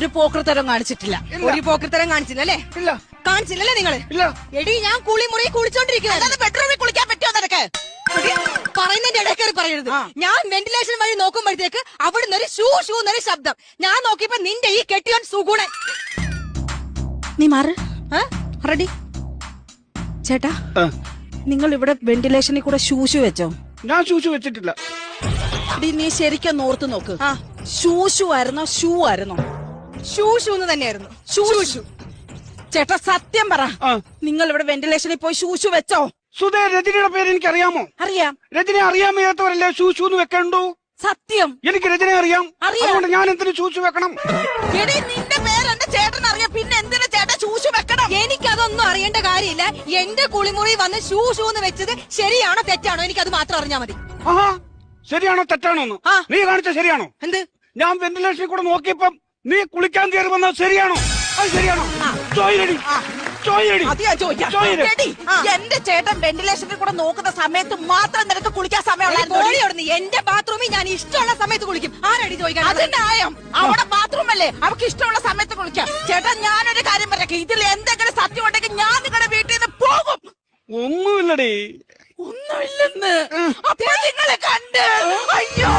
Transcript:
ഒരു പോക്കൃത്തരം കാണിച്ചിട്ടില്ല. ഒരു പോക്കൃത്തരം കാണിച്ചില്ല അല്ലേ? ഇല്ല. കാണിച്ചില്ലല്ലേ നിങ്ങള്? ഇല്ല. എടി ഞാൻ കുളിമുറി കുളിച്ചോണ്ടിരിക്കുന്നത്. ബെഡ്റൂമിൽ കുളിക്കാൻ പറ്റുമോ നിനക്ക്? പറയുന്നതിന്റെ ഇടയ്ക്കേറി പറയരുത്. ഞാൻ വെന്റിലേഷൻ വഴി നോക്കുമ്പോഴത്തേക്ക് അവിടുന്ന് ഒരു ഷൂ ഷൂ എന്നൊരു ശബ്ദം. ഞാൻ നോക്കിയപ്പോ നിന്റെ ഈ കെട്ടിയോൻ സുഗുണൻ. നീ മാറ്. റെഡി ചേട്ടാ, നിങ്ങൾ ഇവിടെ വെന്റിലേഷനിൽ കൂടെ ഷൂഷു വെച്ചോ? ഞാൻ ഷൂഷു വെച്ചിട്ടില്ല. നീ ശരിക്കും ഓർത്ത് നോക്ക്. ഷൂഷു ആയിരുന്നോ ഷൂ ആയിരുന്നോ? ഷൂ ഷൂ എന്ന് തന്നെയായിരുന്നു. ഷൂഷു. ചേട്ടാ സത്യം പറ, നിങ്ങൾ ഇവിടെ വെന്റിലേഷനിൽ പോയി ഷൂഷു വെച്ചോ? സുധേ, രജനിയുടെ പേര് എനിക്ക് അറിയാമോ? അറിയാം. രജനെ അറിയാൻ വയ്യാത്തവരല്ലേ ഷൂഷു എന്ന് വെക്കണ്ടു? സത്യം. എനിക്ക് രജനെ അറിയാം. അതുകൊണ്ട് ഞാൻ എന്തിനു ഷൂഷു വെക്കണം? എടി നിന്റെ പേര് എന്റെ ചേട്ടൻ അറിയാം, പിന്നെ എന്തിനാ ചേട്ടൻ ഷൂഷു വെക്കണം? എനിക്കതൊന്നും അറിയേണ്ട കാര്യമില്ല. എന്റെ കുളിമുറി വന്ന് ഷൂ ഷൂ എന്ന് വെച്ചത് ശരിയാണോ തെറ്റാണോ എനിക്കത് മാത്രം അറിഞ്ഞാ മതി. ആഹാ, ശരിയാണോ തെറ്റാണോ എന്ന് നീ കാണിച്ച ശരിയാണോ? എന്ത്? ഞാൻ വെന്റിലേഷനിൽ കൂടെ നോക്കിയപ്പം നീ കുളിക്കാൻ കയറി വന്നത് ശരിയാണോ? അത് ശരിയാണോ? ചോയിലടി, ചോയിലടി. എന്റെ ചേട്ടൻ വെന്റിലേഷനിൽ കൂടെ നോക്കുന്ന സമയത്ത് മാത്രം നിനക്ക് കുളിക്കാൻ സമയമുള്ള എന്റെ ബാത്റൂമിൽ ഞാൻ ഇഷ്ടമുള്ള സമയത്ത് കുളിക്കും. ആരടി ചോദിക്കാൻ? അതിന്റെ ആയം അവിടെ ബാത്റൂം അല്ലേ, അവർക്ക് ഇഷ്ടമുള്ള സമയത്ത് കുളിക്കാം. ചേട്ടൻ ഞാനൊരു കാര്യം പറയാം, ഇതിൽ എന്തെങ്കിലും സത്യം ഉണ്ടെങ്കിൽ ഞാൻ നിങ്ങളുടെ വീട്ടിൽ നിന്ന് പോകും. ഒന്നുമില്ലടി. ഒന്നുമില്ലെന്ന് അപ്പോൾ നിങ്ങളെ കണ്ട് അയ്യോ.